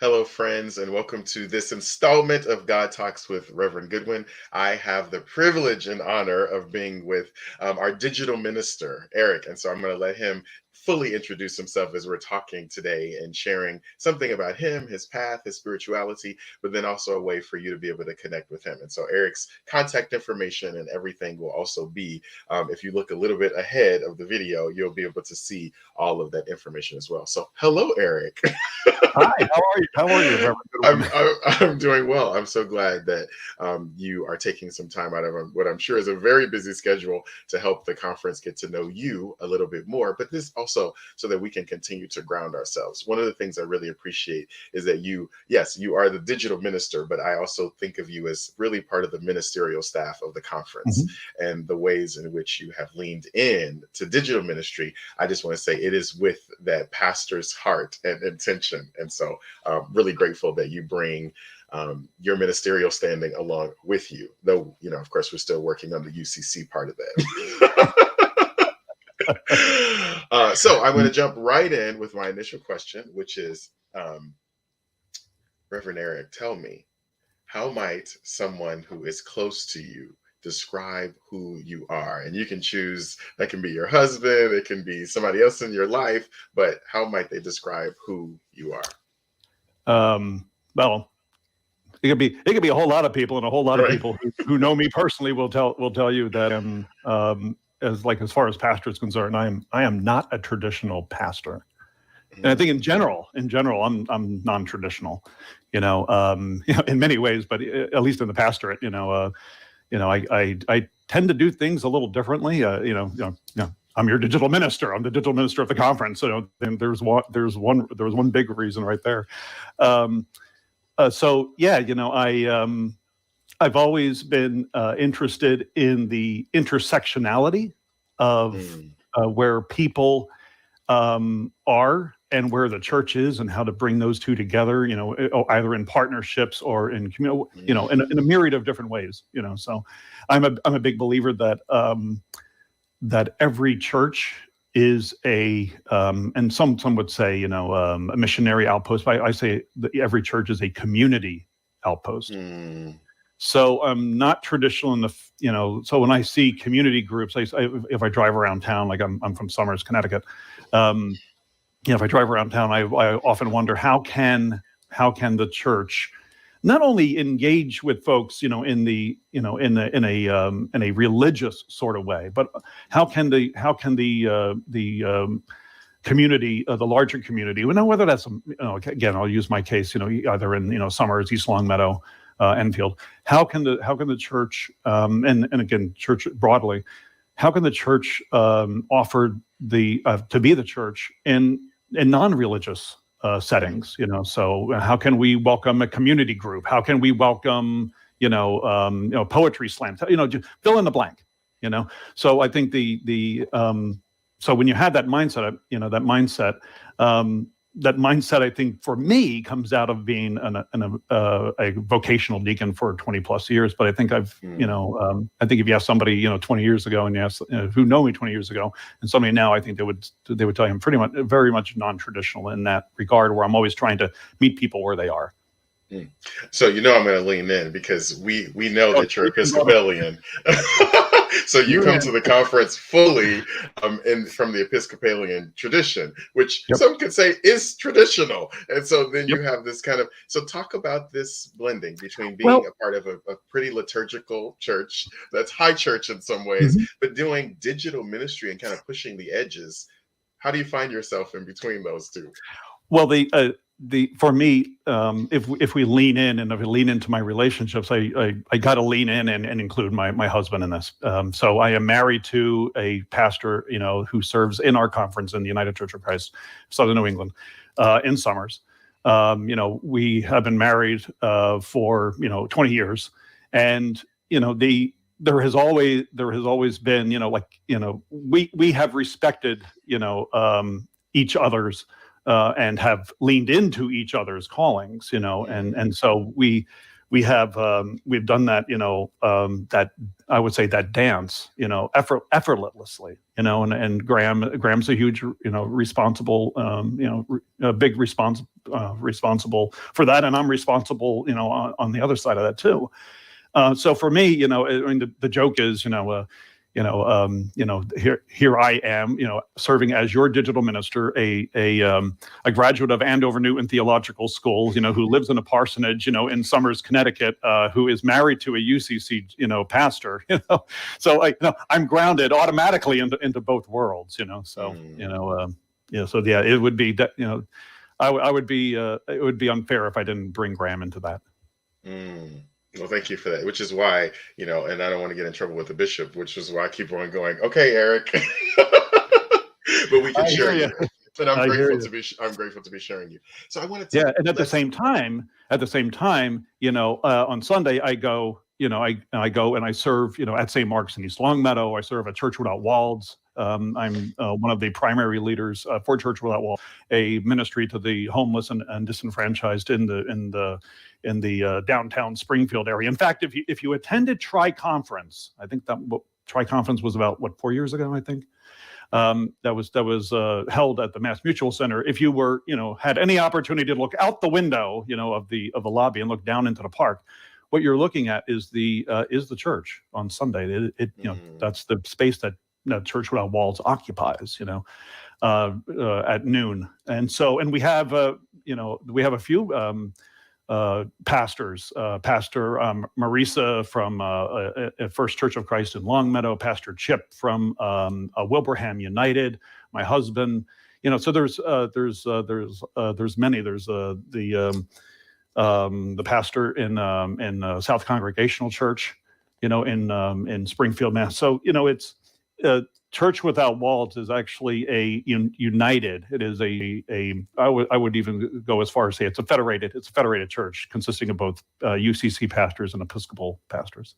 Hello, friends, and welcome to this installment of God Talks with Reverend Goodwin. I have the privilege and honor of being with our digital minister, Eric. And so I'm going to let him fully introduce himself as we're talking today and sharing something about him, his path, his spirituality, but then also a way for you to be able to connect with him. And so Eric's contact information and everything will also be, if you look a little bit ahead of the video, you'll be able to see all of that information as well. So hello, Eric. Hi, how are you? How are you, Reverend I'm, Goodwin? I'm I'm doing well. I'm so glad that you are taking some time out of what I'm sure is a very busy schedule to help the conference get to know you a little bit more. But this also so that we can continue to ground ourselves. One of the things I really appreciate is that yes, you are the digital minister, but I also think of you as really part of the ministerial staff of the conference Mhm. and the ways in which you have leaned in to digital ministry. I just want to say it is with that pastor's heart and intention. And so really grateful that you bring your ministerial standing along with you, though, of course, we're still working on the UCC part of that. So I'm going to jump right in with my initial question, which is, Reverend Eric, tell me, how might someone who is close to you describe who you are? And you can choose, that can be your husband, it can be somebody else in your life, but how might they describe who you are? Well, it could be a whole lot of people, and a whole lot of Right. people who know me personally will tell you that as far as pastor is concerned, I am not a traditional pastor. And I think in general, I'm non-traditional, in many ways, but at least in the pastorate, I tend to do things a little differently. I'm your digital minister. I'm the digital minister of the conference. So then there was one big reason right there. I've always been interested in the intersectionality of where people are and where the church is, and how to bring those two together, either in partnerships or in in a myriad of different ways, So I'm a big believer that that every church is and some would say, a missionary outpost. But I say that every church is a community outpost. So I'm not traditional in so when I see community groups, if I drive around town, like I'm from Somers, Connecticut, if I drive around town, I often wonder how can the church not only engage with folks, in a religious sort of way, but how can the community, the larger community, whether that's, again, I'll use my case, either in, Somers, East Longmeadow, Enfield, how can the church, and again, church broadly, how can the church offer to be the church in non-religious settings, So how can we welcome a community group? How can we welcome, poetry slams? Just fill in the blank, So I think so when you have that mindset, that mindset, I think for me comes out of being a vocational deacon for 20 plus years. But I think I think if you ask somebody, 20 years ago, and you ask who know me 20 years ago, and somebody now, I think they would tell you I'm very much non-traditional in that regard, where I'm always trying to meet people where they are. So I'm going to lean in because we know that you're Episcopalian. So you come to the conference fully from the Episcopalian tradition, which some could say is traditional. And so then you have this so talk about this blending between being a part of a pretty liturgical church that's high church in some ways, but doing digital ministry and kind of pushing the edges. How do you find yourself in between those two? Well, for me, if we lean in, and if we lean into my relationships, I got to lean in and include my husband in this. So I am married to a pastor, who serves in our conference in the United Church of Christ, Southern New England, in Somers. We have been married for 20 years, and there has always been we have respected each other's. And have leaned into each other's callings, and so we we've done that, that I would say that dance, effortlessly, and Graham's a huge, responsible, a big responsible for that, and I'm responsible, on the other side of that too. So for me, I mean, the joke is, here I am, serving as your digital minister, a graduate of Andover Newton Theological School, who lives in a parsonage, in Somers, Connecticut, who is married to a UCC, pastor, so I'm grounded automatically into both worlds, so, so yeah, it would be that, I would be, it would be unfair if I didn't bring Graham into that. Well, thank you for that, which is why, and I don't want to get in trouble with the bishop, which is why I keep on going, okay, Eric, but we can share you. And I'm grateful to be sharing you. So I want to and at the same time, on Sunday I go, I go and I serve, at St. Mark's in East Longmeadow. I serve at Church Without Walls. I'm one of the primary leaders for Church Without Walls, a ministry to the homeless and disenfranchised in the downtown Springfield area. In fact, if you attended Tri-Conference, I think that Tri-Conference was about 4 years ago, I think. That was held at the Mass Mutual Center. If you were, had any opportunity to look out the window, of the lobby and look down into the park, what you're looking at is the church on Sunday. That's the space that Church Without Walls occupies, at noon. And we have a few pastors, Pastor Marisa from First Church of Christ in Longmeadow, Pastor Chip from Wilbraham United, my husband, so there's many. There's the pastor in South Congregational Church, in Springfield, Mass. So it's Church Without Walls is actually a united. It is I would even go as far as say it's a federated church consisting of both UCC pastors and Episcopal pastors.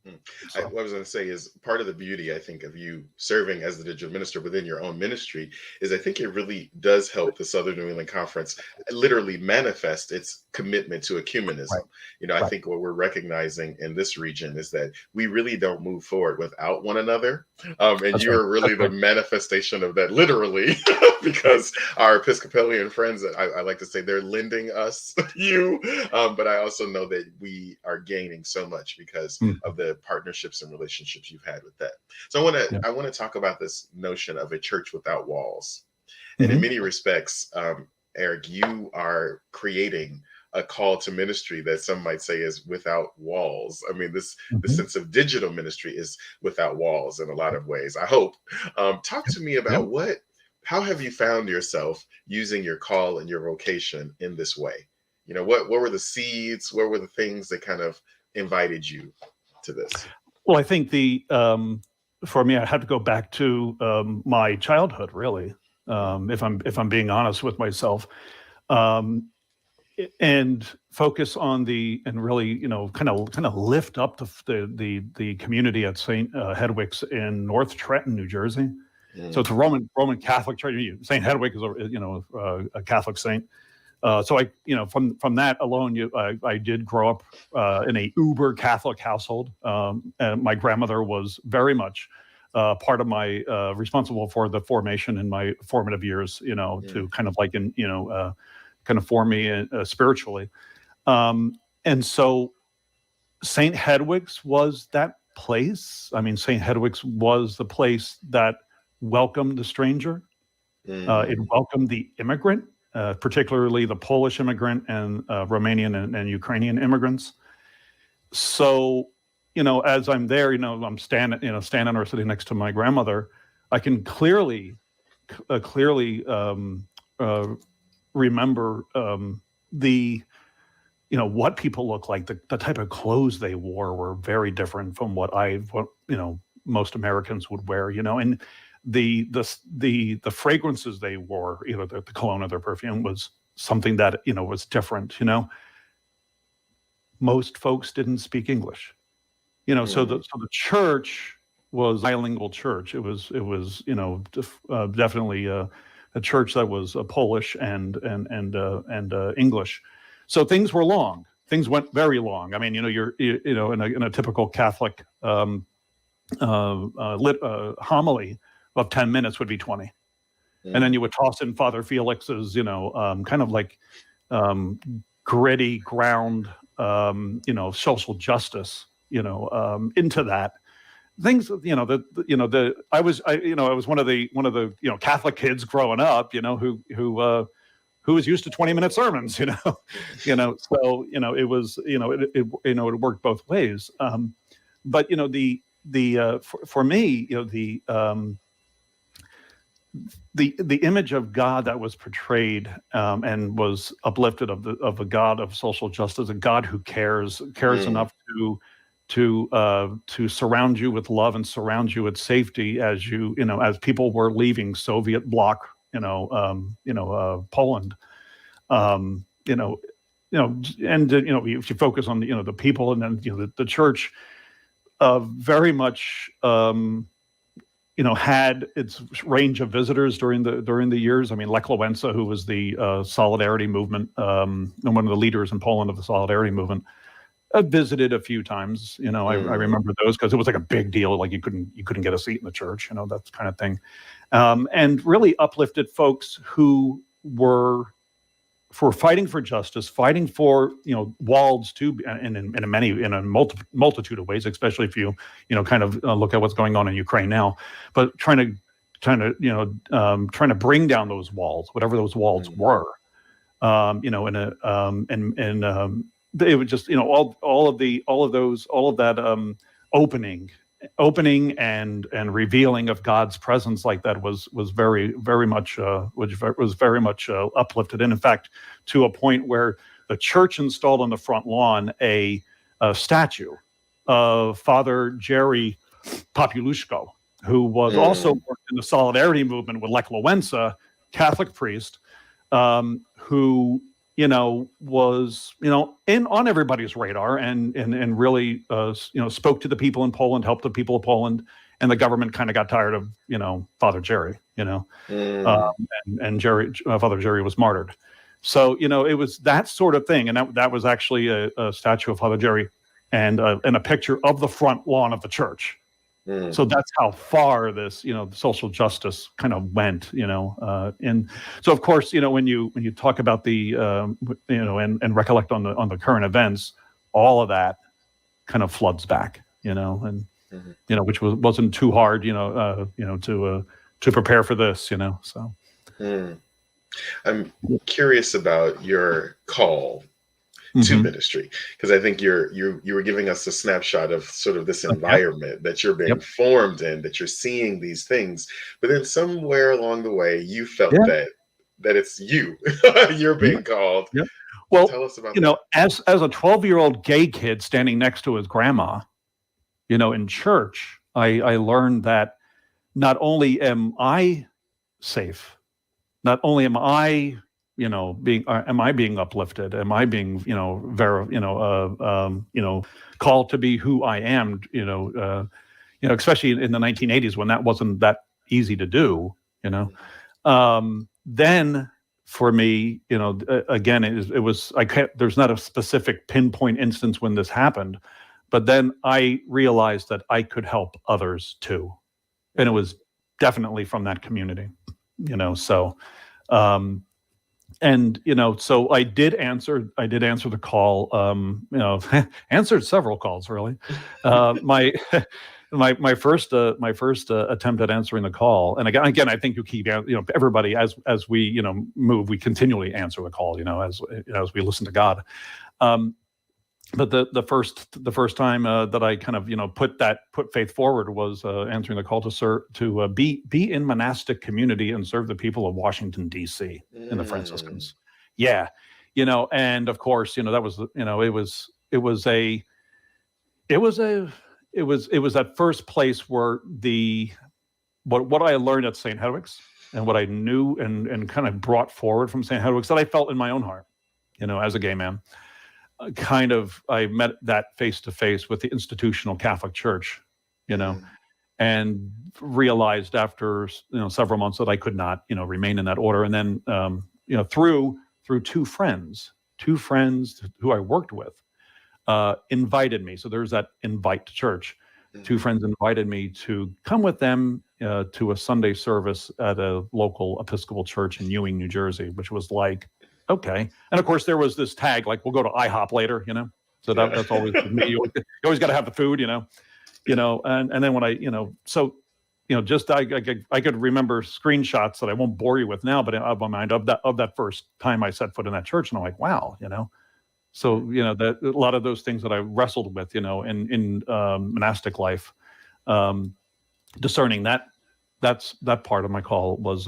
What I was going to say is part of the beauty, I think, of you serving as the digital minister within your own ministry is I think it really does help the Southern New England Conference literally manifest its commitment to ecumenism. Right. I think what we're recognizing in this region is that we really don't move forward without one another. And you're really the manifestation of that, literally, because our Episcopalian friends, I like to say, they're lending us you. But I also know that we are gaining so much because of the partnerships and relationships you've had with that. So I want to talk about this notion of a church without walls. And in many respects, Eric, you are creating a call to ministry that some might say is without walls. I mean, this sense of digital ministry is without walls in a lot of ways, I hope. Talk to me about how have you found yourself using your call and your vocation in this way? What were the seeds? What were the things that kind of invited you to this? Well, I think for me, I had to go back to my childhood, really, if I'm being honest with myself, and focus on and really, kind of lift up the community at St. Hedwig's in North Trenton, New Jersey. So it's a Roman Catholic church. St. Hedwig is a Catholic saint. So I, from that alone, I did grow up in a uber Catholic household. And my grandmother was very much part of my responsible for the formation in my formative years. To kind of kind of form me spiritually. And so St. Hedwig's was that place. I mean, St. Hedwig's was the place that welcomed the stranger. It welcomed the immigrant. Particularly the Polish immigrant and Romanian and Ukrainian immigrants. So, as I'm there, I'm standing or sitting next to my grandmother, I can clearly remember what people look like. The type of clothes they wore were very different from what most Americans would wear. And the fragrances they wore, the cologne or their perfume was something that, was different, Most folks didn't speak English, so the church was a bilingual church. It was definitely a church that was Polish and English. So things were long. things went very long. I mean, in a typical Catholic homily of 10 minutes would be 20. And then you would toss in Father Felix's, kind of like gritty ground, social justice, into that. Things, I was one of the Catholic kids growing up, who was used to 20-minute sermons, So, it was, it worked both ways. But for me, the image of God that was portrayed and was uplifted of a God of social justice, a God who cares enough to surround you with love and surround you with safety as as people were leaving Soviet bloc, Poland, and if you focus on the people, and then the church very much had its range of visitors during the years. I mean, Lech Wałęsa, who was the Solidarity movement, and one of the leaders in Poland of the Solidarity movement, visited a few times. I remember those because it was like a big deal. Like you couldn't get a seat in the church, that kind of thing, and really uplifted folks who were fighting for justice, fighting for walls too, in a multitude of ways, especially if you kind of look at what's going on in Ukraine now, but trying to bring down those walls, whatever those walls were, it would just all of that opening and revealing of God's presence like that was very much uplifted, and in fact to a point where the church installed on the front lawn a statue of Father Jerry Populuszko, who was also worked in the Solidarity movement with Lech Wałęsa, Catholic priest, who was on everybody's radar and really spoke to the people in Poland, helped the people of Poland, and the government kind of got tired of Father Jerry, and Father Jerry was martyred. So it was that sort of thing, and that was actually a statue of Father Jerry and a picture of the front lawn of the church. So that's how far this, social justice kind of went, and so of course, when you talk about the, and recollect on the current events, all of that kind of floods back, and which wasn't too hard, to prepare for this, so. I'm curious about your call to ministry, because I think you were giving us a snapshot of sort of this environment that you're being formed in, that you're seeing these things, but then somewhere along the way you felt that it's you're being called. Well, tell us about that. as a 12-year-old gay kid standing next to his grandma, in church, I learned that not only am I safe, not only am I am I being uplifted? Am I being, called to be who I am? Especially in the 1980s when that wasn't that easy to do. Then for me, again, it was. I can't. There's not a specific pinpoint instance when this happened, but then I realized that I could help others too, and it was definitely from that community. So. And so I did answer the call. Answered several calls really. My first attempt at answering the call, and again, I think you keep everybody as we move, we continually answer the call. As we listen to God. But the first time that I kind of put faith forward was answering the call to be in monastic community and serve the people of Washington D.C. in the Franciscans. Yeah, and of course that was it was that first place where what I learned at St. Hedwig's and what I knew and kind of brought forward from St. Hedwig's that I felt in my own heart, as a gay man. I met that face to face with the institutional Catholic Church, and realized after several months that I could not remain in that order. And then through two friends two friends who I worked with invited me. So there's that invite to church. Two friends invited me to come with them to a Sunday service at a local Episcopal church in Ewing, New Jersey, which was like, okay. And of course, there was this tag, like, we'll go to IHOP later, you know? So that's always with me. You always got to have the food, you know? And then when I, just I could remember screenshots that I won't bore you with now, but out of my mind of that first time I set foot in that church, and I'm like, wow, you know. So that a lot of those things that I wrestled with, in monastic life, discerning that part of my call was,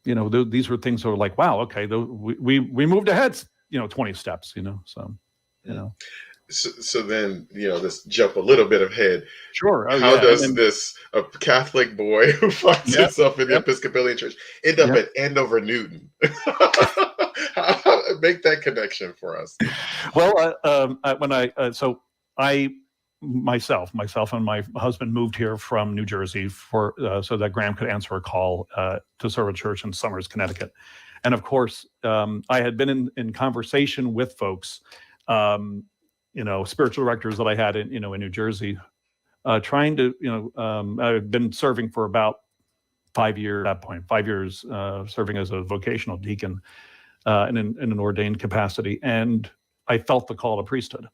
these were things that were like, wow, okay, we moved ahead, 20 steps, so, So then, let's jump a little bit ahead. Sure. Oh, How yeah. does this a Catholic boy who finds himself in the Episcopalian Church end up at Andover, Newton? Make that connection for us. Well, myself and my husband moved here from New Jersey so that Graham could answer a call to serve a church in Somers, Connecticut. And of course, I had been in conversation with folks, spiritual directors that I had in New Jersey, trying to, I've been serving for about 5 years at that point, 5 years serving as a vocational deacon in an ordained capacity. And I felt the call to priesthood.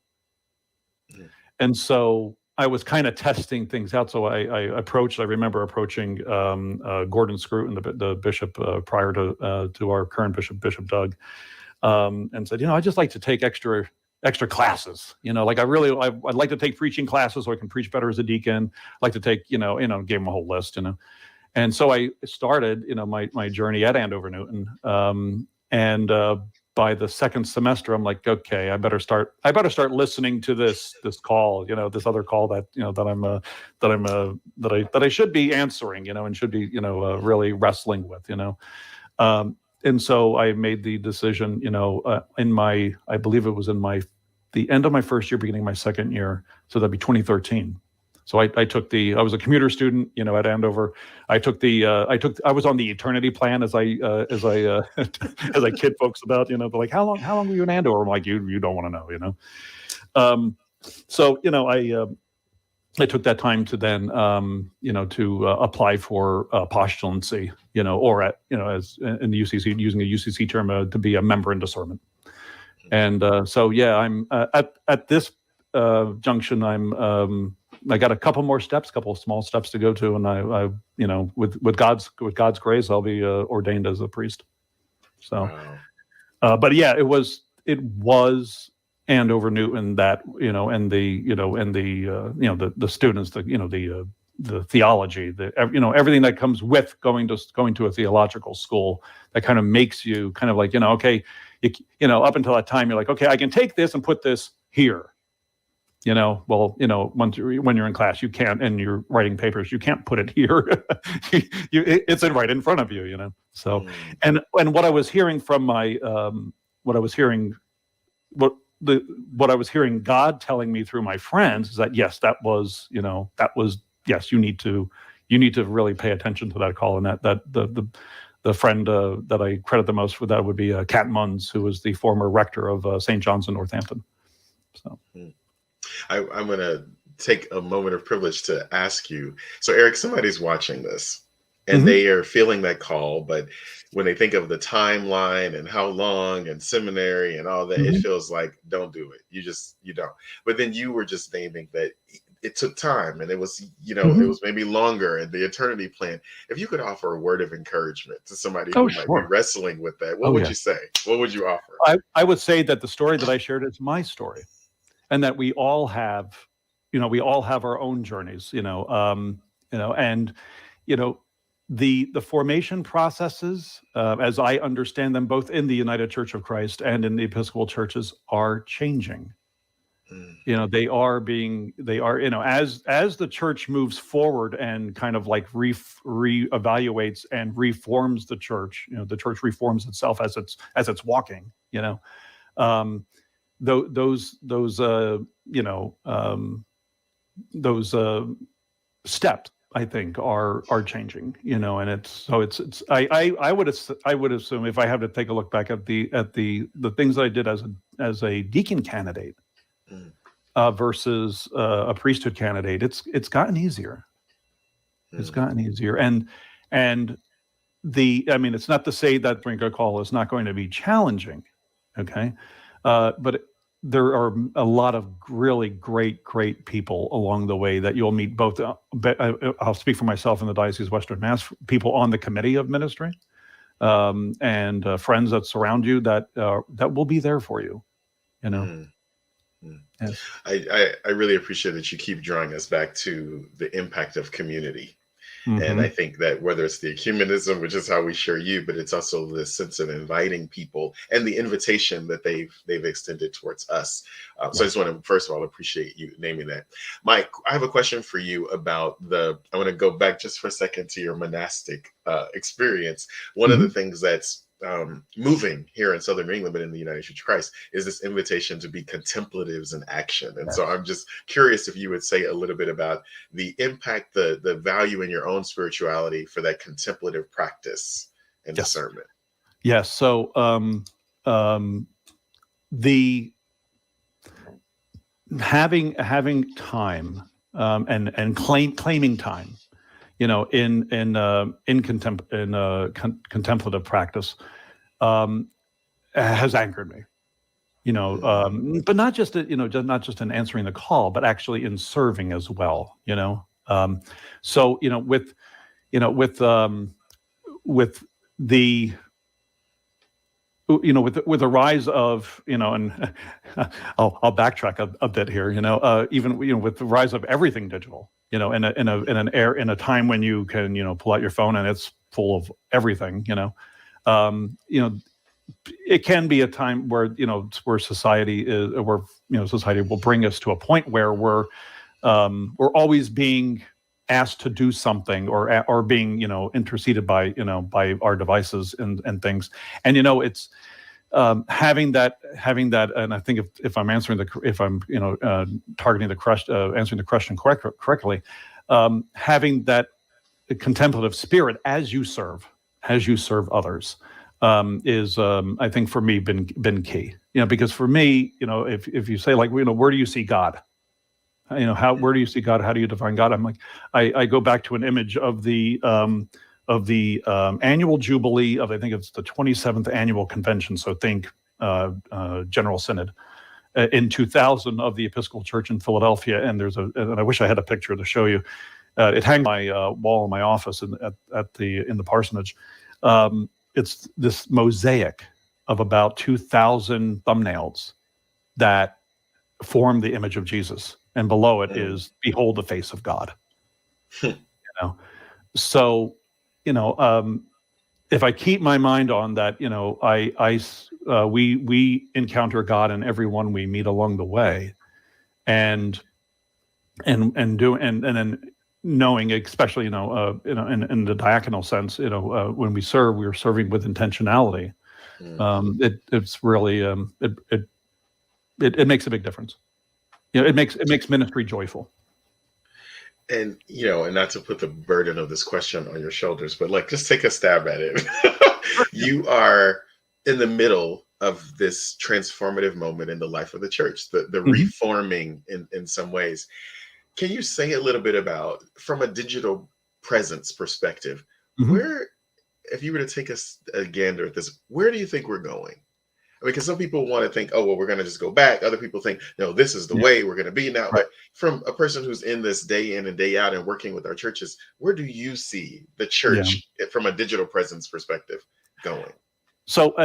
Mm. And so I was kind of testing things out. So I remember approaching Gordon Scruton, the bishop prior to our current bishop, Doug, and said, I'd just like to take extra classes, like I'd like to take preaching classes so I can preach better as a deacon. I'd like to take, gave him a whole list, And so I started, my journey at Andover Newton. And by the second semester, I'm like, okay, I better start listening to this call, this other call that, that I should be answering, and should be, really wrestling with, And so I made the decision, I believe it was the end of my first year, beginning of my second year. So that'd be 2013. So I was a commuter student, at Andover. I was on the eternity plan as I kid folks about, they're like, how long were you in Andover? I'm like, you don't want to know, So, I took that time to then, to apply for postulancy, or as in the UCC, using a UCC term, to be a member in discernment. And I'm at this junction. I got a couple more steps, a couple of small steps to go to, and I with God's grace, I'll be ordained as a priest. So, wow. But yeah, it was Andover Newton that and the students, the theology, everything that comes with going to a theological school that kind of makes you kind of like okay, up until that time you're like, okay, I can take this and put this here. When you're in class, you can't, and you're writing papers, you can't put it here. It's right in front of you, So, and what I was hearing from what I was hearing God telling me through my friends is that yes, yes, you need to really pay attention to that call, and that the friend that I credit the most for that would be Kat Munns, who was the former rector of St. John's in Northampton. So. I'm going to take a moment of privilege to ask you. So, Eric, somebody's watching this and they are feeling that call, but when they think of the timeline and how long and seminary and all that, it feels like, don't do it. You don't. But then you were just naming that it took time and it was, it was maybe longer in the eternity plan. If you could offer a word of encouragement to somebody who might be wrestling with that, what would you say? What would you offer? I would say that the story that I shared is my story. And that we all have our own journeys, and the formation processes, as I understand them, both in the United Church of Christ and in the Episcopal churches, are changing. They are, as the church moves forward and kind of like reevaluates and reforms the church. The church reforms itself as it's walking. Those steps I think are changing, and I would assume, if I have to take a look back at the things that I did as a deacon candidate Mm, versus a priesthood candidate, it's gotten easier. It's mm, gotten easier, and it's not to say that Brinker Call is not going to be challenging, okay, but there are a lot of really great people along the way that you'll meet. Both, I'll speak for myself in the Diocese of Western Mass, people on the committee of ministry, and friends that surround you that will be there for you. mm, mm. Yes. I really appreciate that you keep drawing us back to the impact of community. And I Mm-hmm. think that whether it's the ecumenism, which is how we share you, but it's also this sense of inviting people and the invitation that they've extended towards us. So I just want to first of all appreciate you naming that. Mike, I have a question for you about I want to go back just for a second to your monastic experience. One of the Mm-hmm. things that's moving here in Southern New England, but in the United Church of Christ, is this invitation to be contemplatives in action. And so I'm just curious if you would say a little bit about the impact, the value in your own spirituality for that contemplative practice and Yes. discernment. Yes. So the having time and claiming time, in contemplative practice, has anchored me. But not just not just in answering the call, but actually in serving as well. So with the with the rise of and I'll backtrack a bit here. Even with the rise of everything digital. In a time when you can pull out your phone and it's full of everything. It can be a time where where society is, where society will bring us to a point where we're always being asked to do something or being interceded by our devices and things, and it's having that, and I think if I'm answering targeting the question, answering the question correctly, having that contemplative spirit as you serve others, is I think for me been key. Because for me, if you say like where do you see God? Where do you see God? How do you define God? I'm like, I go back to an image of the annual jubilee of, I think it's the 27th annual convention. So think General Synod in 2000 of the Episcopal Church in Philadelphia. And and I wish I had a picture to show you. It hangs on my wall in my office in the parsonage. It's this mosaic of about 2,000 thumbnails that form the image of Jesus, and below it is "Behold the face of God." So if I keep my mind on that, we encounter God in everyone we meet along the way, and then knowing, especially in the diaconal sense, when we serve, we are serving with intentionality. It's really it makes a big difference. It makes ministry joyful. And and not to put the burden of this question on your shoulders, but like just take a stab at it. You are in the middle of this transformative moment in the life of the church, the reforming in some ways. Can you say a little bit about, from a digital presence perspective, where, if you were to take a gander at this, where do you think we're going? I mean, because some people want to think, oh, well, we're going to just go back. Other people think, no, this is the way we're going to be now. Right. But from a person who's in this day in and day out and working with our churches, where do you see the church from a digital presence perspective going? So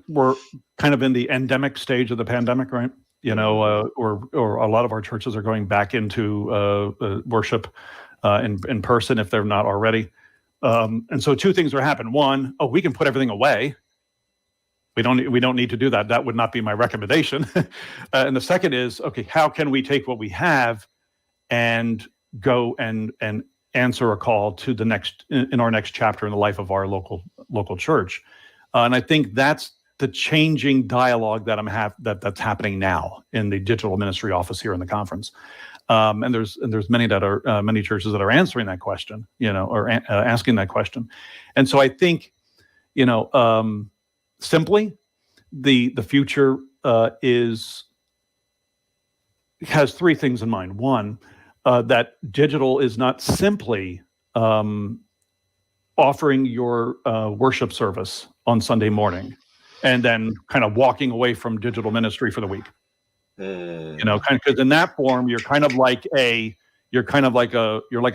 we're kind of in the endemic stage of the pandemic, right? Or a lot of our churches are going back into worship in person if they're not already. And so two things are happening. One, we can put everything away. We don't need to do that. That would not be my recommendation. And the second is, okay, how can we take what we have and go and answer a call to the next in our next chapter in the life of our local church? And I think that's the changing dialogue that that's happening now in the digital ministry office here in the conference. And there's many that are many churches that are answering that question, or asking that question. And so I think, simply the future has three things in mind. One, that digital is not simply offering your worship service on Sunday morning and then kind of walking away from digital ministry for the week. Kind of, because in that form you're like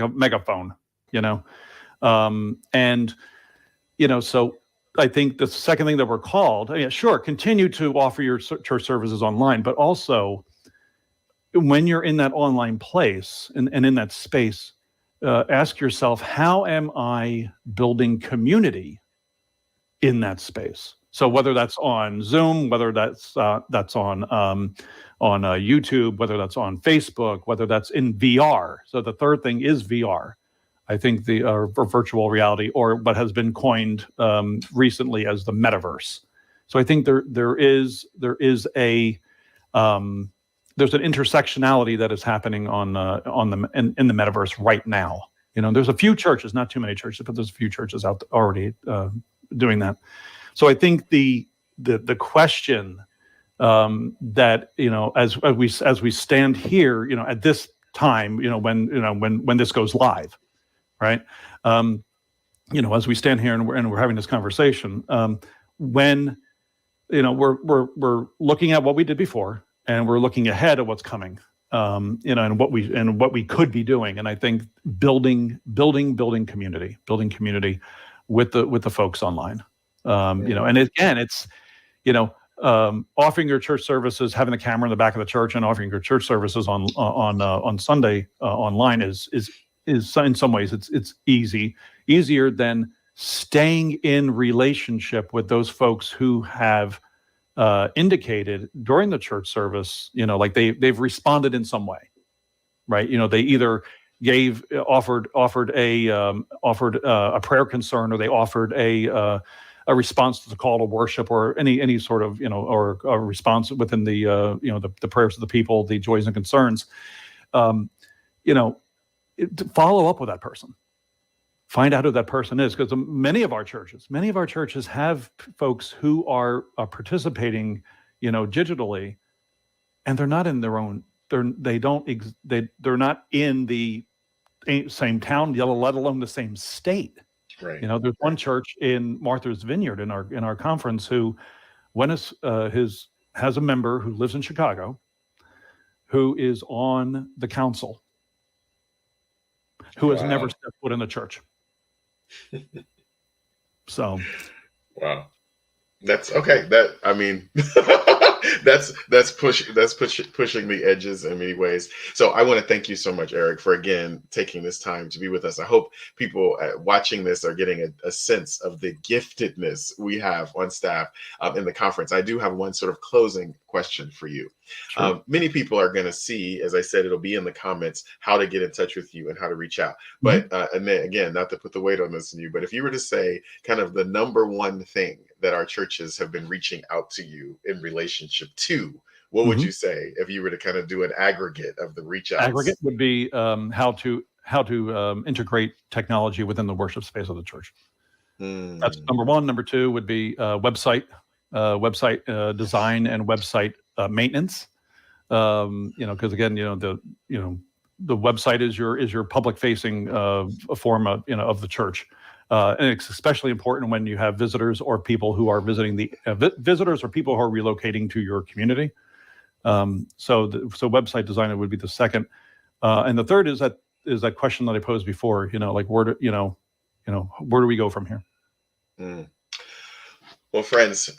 a megaphone, and so I think the second thing that we're called, sure, continue to offer your church services online, but also when you're in that online place and in that space, ask yourself, how am I building community in that space? So whether that's on Zoom, whether that's on YouTube, whether that's on Facebook, whether that's in VR. So the third thing is VR. I think the virtual reality, or what has been coined recently as the metaverse. So I think there's an intersectionality that is happening in the metaverse right now. There's a few churches, not too many churches, but there's a few churches out already doing that. So I think the question that as we stand here, at this time, when this goes live, right? As we stand here and we're having this conversation, when we're looking at what we did before, and we're looking ahead at what's coming, and what we could be doing. And I think building community with the folks online. And again, it's offering your church services, having the camera in the back of the church, and offering your church services on Sunday online is in some ways it's easier than staying in relationship with those folks who have indicated during the church service, like they've responded in some way, right? They either offered a prayer concern, or they offered a response to the call to worship, or any sort of or a response within the the prayers of the people, the joys and concerns. Follow up with that person. Find out who that person is, because many of our churches have folks who are participating, digitally, and they're not in their own. They're not in the same town, let alone the same state. Right. There's one church in Martha's Vineyard in our conference who, has a member who lives in Chicago, who is on the council, who has never stepped foot in the church. So, wow, that's okay. That's pushing the edges in many ways. So I want to thank you so much, Eric, for again taking this time to be with us. I hope people watching this are getting a sense of the giftedness we have on staff in the conference. I do have one sort of closing question for you. Sure. Many people are going to see, as I said, it'll be in the comments, how to get in touch with you and how to reach out. But and then again, not to put the weight on this on you, but if you were to say kind of the number one thing that our churches have been reaching out to you in relationship to, what would you say if you were to kind of do an aggregate of the reach outs? Aggregate would be how to integrate technology within the worship space of the church. That's number one. Number two would be website design and website maintenance. Because again, the website is your public facing form of the church. And it's especially important when you have visitors or people who are visiting visitors or people who are relocating to your community. So website design would be the second, and the third is that question that I posed before. Like where do we go from here? Well, friends,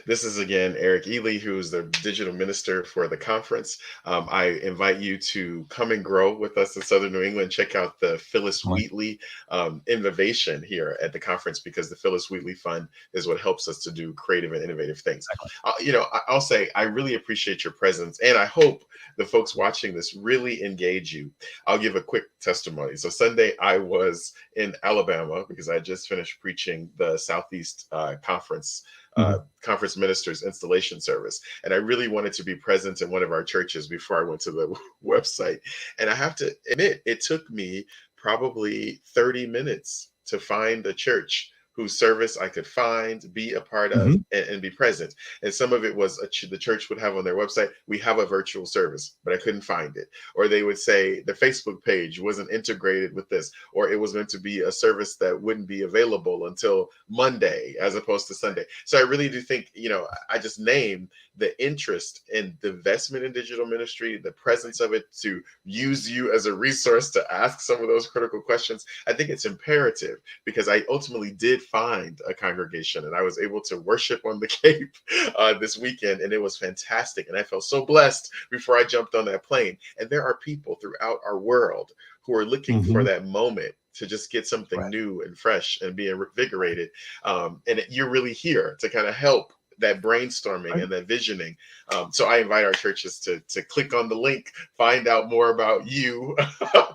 this is again Eric Elley, who's the digital minister for the conference. I invite you to come and grow with us in Southern New England. Check out the Phyllis Wheatley innovation here at the conference, because the Phyllis Wheatley Fund is what helps us to do creative and innovative things. I'll say I really appreciate your presence, and I hope the folks watching this really engage you. I'll give a quick testimony. So Sunday I was in Alabama because I just finished preaching the Southeast Conference conference ministers installation service. And I really wanted to be present in one of our churches before I went to the website. And I have to admit, it took me probably 30 minutes to find a church whose service I could find, be a part of, Mm-hmm. and be present. And some of it was the church would have on their website, we have a virtual service, but I couldn't find it. Or they would say the Facebook page wasn't integrated with this, or it was going to be a service that wouldn't be available until Monday as opposed to Sunday. So I really do think, I just named the interest in the investment in digital ministry, the presence of it to use you as a resource to ask some of those critical questions. I think it's imperative because I ultimately did find a congregation and I was able to worship on the Cape this weekend, and it was fantastic. And I felt so blessed before I jumped on that plane. And there are people throughout our world who are looking for that moment to just get something new and fresh and be invigorated. And you're really here to kind of help that brainstorming and that visioning. So I invite our churches to click on the link, find out more about you,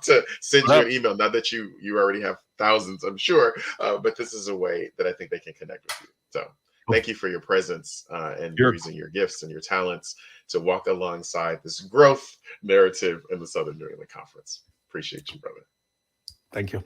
to send you an email. Not that you already have thousands, I'm sure, but this is a way that I think they can connect with you. So thank you for your presence and using your gifts and your talents to walk alongside this growth narrative in the Southern New England Conference. Appreciate you, brother. Thank you.